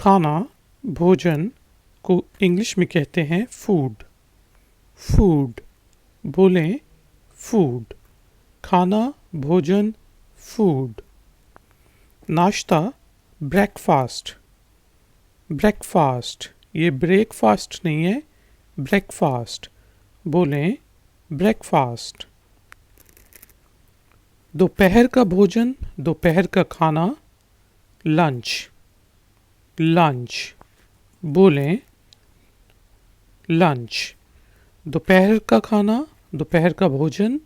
खाना भोजन को इंग्लिश में कहते हैं फूड। फूड बोलें फूड। खाना भोजन फूड। नाश्ता ब्रेकफास्ट। ब्रेकफास्ट ये ब्रेकफास्ट नहीं है, ब्रेकफास्ट बोलें ब्रेकफास्ट। दोपहर का भोजन दोपहर का खाना लंच। लंच बोलें लंच। दोपहर का खाना दोपहर का भोजन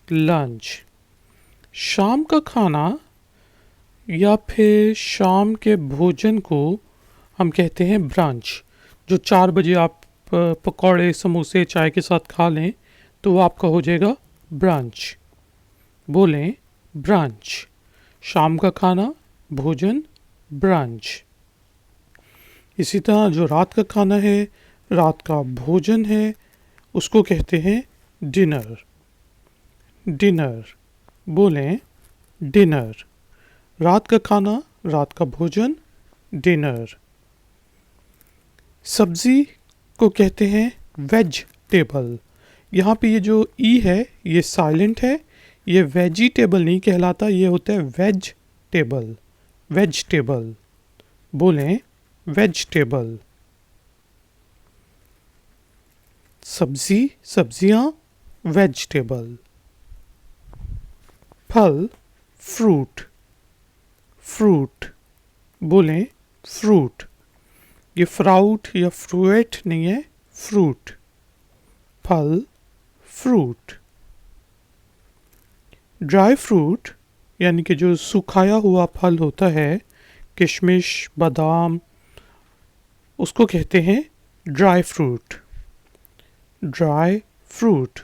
लंच। शाम का खाना या फिर शाम के भोजन को हम कहते हैं ब्रंच। जो 4 बजे आप पकौड़े समोसे चाय के साथ खा लें तो वो आपका हो जाएगा ब्रंच। बोलें ब्रंच। शाम का खाना भोजन ब्रंच। इसी तरह जो रात का खाना है रात का भोजन है उसको कहते हैं डिनर। डिनर बोलें डिनर। रात का खाना रात का भोजन डिनर। सब्जी को कहते हैं वेजिटेबल। यहाँ पे ये जो ई है ये साइलेंट है, ये वेजिटेबल नहीं कहलाता, ये होता है वेजिटेबल। वेजिटेबल बोलें वेजिटेबल। सब्जी सब्जियाँ वेजिटेबल। फल फ्रूट। फ्रूट बोलें फ्रूट। ये फ्राउट या फ्रूट नहीं है, फ्रूट। फल फ्रूट। ड्राई फ्रूट यानी कि जो सुखाया हुआ फल होता है किशमिश बादाम उसको कहते हैं ड्राई फ्रूट। ड्राई फ्रूट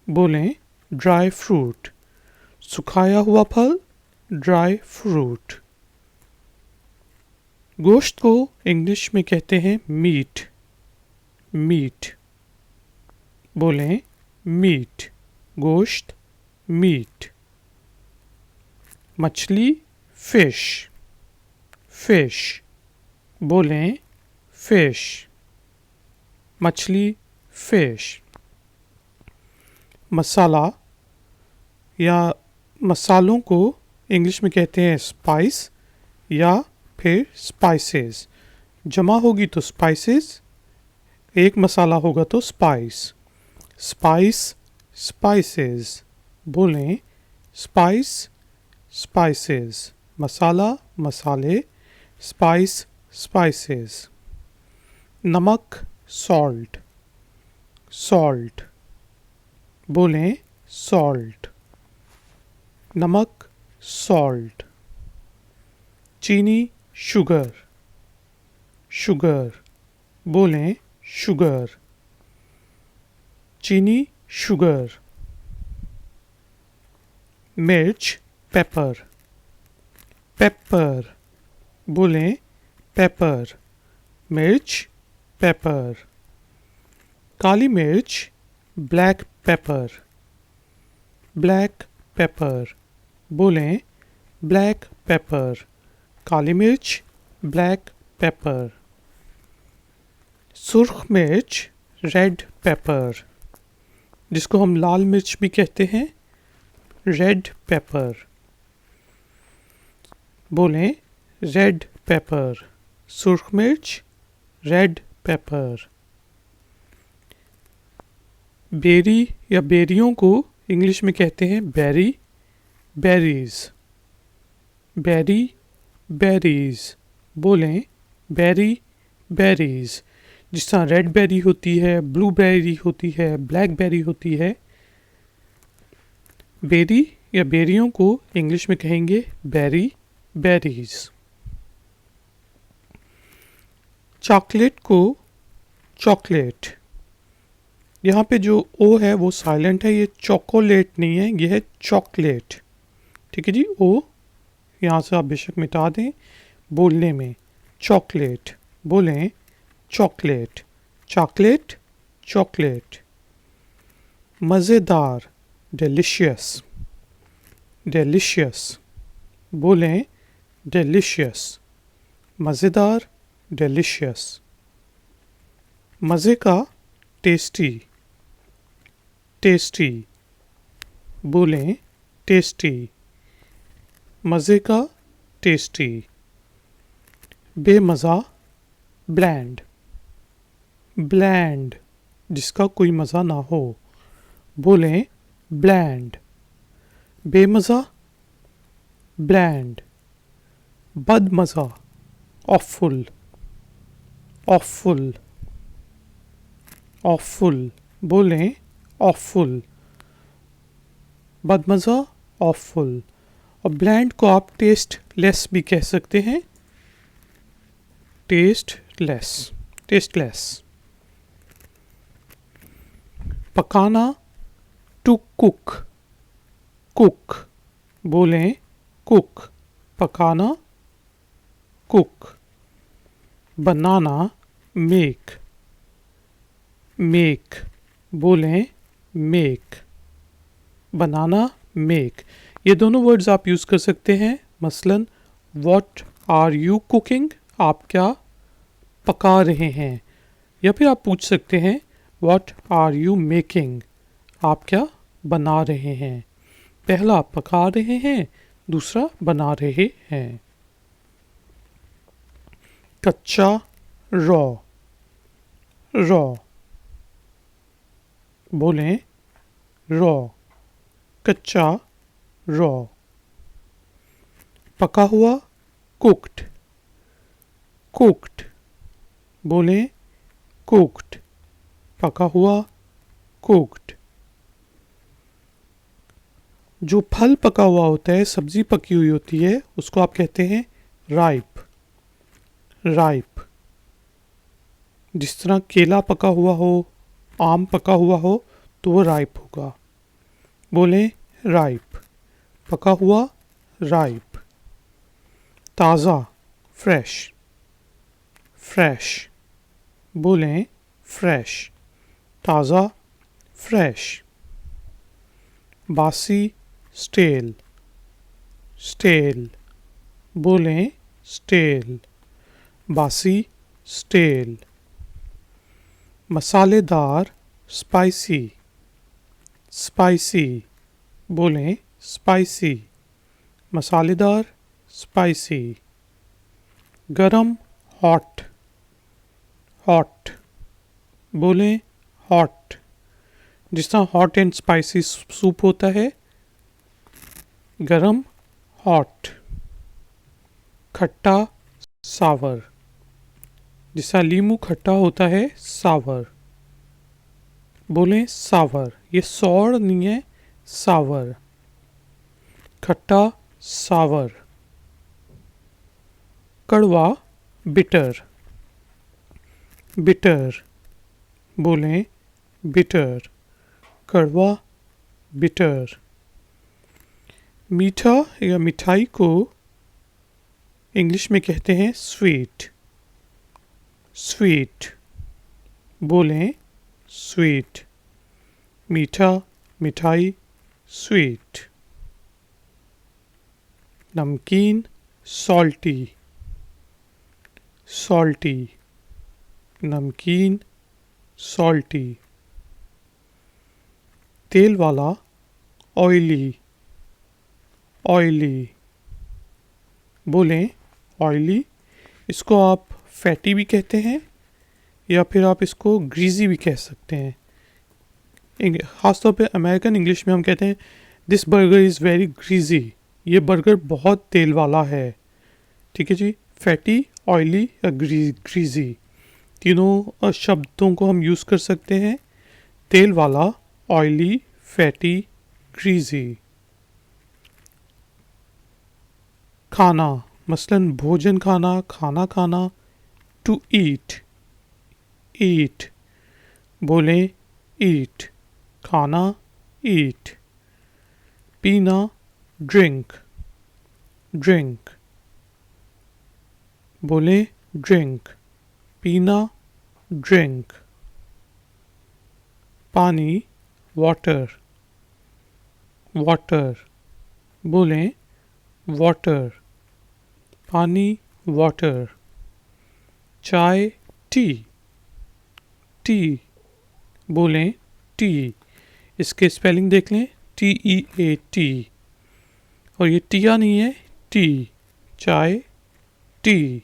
बोलें ड्राई फ्रूट। सुखाया हुआ फल ड्राई फ्रूट। गोश्त को इंग्लिश में कहते हैं मीट। मीट बोलें मीट। गोश्त मीट। मछली फिश। फिश बोलें फिश। मछली फिश। मसाला या मसालों को इंग्लिश में कहते हैं स्पाइस या फिर स्पाइसेस। जमा होगी तो स्पाइसेस, एक मसाला होगा तो स्पाइस। स्पाइस स्पाइसेस बोलें स्पाइस स्पाइसेस। मसाला मसाले स्पाइस स्पाइसेस। नमक सॉल्ट। सॉल्ट बोलें सॉल्ट। नमक सॉल्ट। चीनी शुगर। शुगर बोलें शुगर। चीनी शुगर। मिर्च पेपर। पेपर बोलें पेपर। मिर्च पेपर। काली मिर्च ब्लैक पेपर। ब्लैक पेपर बोलें ब्लैक पेपर। काली मिर्च ब्लैक पेपर। सुर्ख मिर्च रेड पेपर, जिसको हम लाल मिर्च भी कहते हैं, रेड पेपर। बोलें रेड पेपर। सुर्ख मिर्च रेड पेपर। बेरी या बेरियों को इंग्लिश में कहते हैं बेरी बेरीज। बेरी बेरीज बोलें बेरी बेरीज। जिस तरह रेड बेरी होती है, ब्लूबेरी होती है, ब्लैकबेरी होती है, बेरी या बेरियों को इंग्लिश में कहेंगे बेरी बेरीज। चॉकलेट को चॉकलेट, यहाँ पे जो ओ है वो साइलेंट है, ये चॉकोलेट नहीं है, ये है चॉकलेट। ठीक है जी, ओ यहाँ से आप बेशक मिटा दें बोलने में। चॉकलेट बोलें चॉकलेट। Chocolate chocolate. मज़ेदार डिलिशियस। डिलिशियस बोलें डिलिशियस। मज़ेदार डिलीशियस। मज़े का टेस्टी टेस्टी। बोलें टेस्टी। मज़े का टेस्टी। बेमज़ा ब्लैंड ब्लैंड, जिसका कोई मज़ा ना हो। बोलें ब्लैंड। बेमज़ा ब्लैंड। बदमज़ा ऑफुल ऑफुल ऑफुल। बोलें ऑफुल। बदमज़ा ऑफुल। और ब्लैंड को आप टेस्ट लेस भी कह सकते हैं। Tasteless tasteless. पकाना टू कुक कुक। बोलें कुक। पकाना कुक। बनाना मेक मेक। बोलें मेक। बनाना मेक। ये दोनों वर्ड्स आप यूज़ कर सकते हैं। मसलन व्हाट आर यू कुकिंग, आप क्या पका रहे हैं। या फिर आप पूछ सकते हैं व्हाट आर यू मेकिंग, आप क्या बना रहे हैं। पहला पका रहे हैं, दूसरा बना रहे हैं। कच्चा रॉ रॉ। बोलें रॉ। कच्चा रॉ। पका हुआ कुक्ड कुक्ड। बोलें कुक्ड। पका हुआ कुक्ड। जो फल पका हुआ होता है, सब्जी पकी हुई होती है, उसको आप कहते हैं राइप राइप। जिस तरह केला पका हुआ हो, आम पका हुआ हो, तो वो राइप होगा। बोलें राइप। पका हुआ राइप। ताज़ा फ्रेश फ्रेश। बोलें फ्रेश। ताज़ा फ्रेश। बासी स्टेल स्टेल। बोलें स्टेल। बासी स्टेल। मसालेदार स्पाइसी स्पाइसी। बोलें स्पाइसी। मसालेदार स्पाइसी। गरम हॉट हॉट। बोलें हॉट। जिस तरह हॉट एंड स्पाइसी सूप होता है, गरम हॉट। खट्टा सावर। जिस तरह लींबू खट्टा होता है, सावर। बोलें सावर। ये सौर नहीं है, सावर। खट्टा सावर। कड़वा बिटर बिटर। बोलें बिटर। कड़वा बिटर। मीठा या मिठाई को इंग्लिश में कहते हैं स्वीट स्वीट। बोलें स्वीट। मीठा मिठाई स्वीट। नमकीन सॉल्टी सॉल्टी। नमकीन सॉल्टी। तेल वाला ऑयली ऑयली। बोलें ऑयली। इसको आप फैटी भी कहते हैं या फिर आप इसको ग्रीजी भी कह सकते हैं। ख़ासतौर पे अमेरिकन इंग्लिश में हम कहते हैं this burger is very greasy, ये बर्गर बहुत तेल वाला है। ठीक है जी। फैटी, ऑयली या ग्रीजी, तीनों शब्दों को हम यूज़ कर सकते हैं। तेल वाला, ऑयली, फैटी, ग्रीजी। खाना, मसलन भोजन खाना, खाना खाना। टू ईट ईट। बोलें ईट। खाना ईट। पीना ड्रिंक ड्रिंक। बोलें ड्रिंक। पीना ड्रिंक। पानी वाटर वाटर। बोलें वाटर। पानी वाटर। चाय, टी। टी बोलें, टी। इसके स्पेलिंग देख लें, TEA, और ये टिया नहीं है, टी। चाय, टी।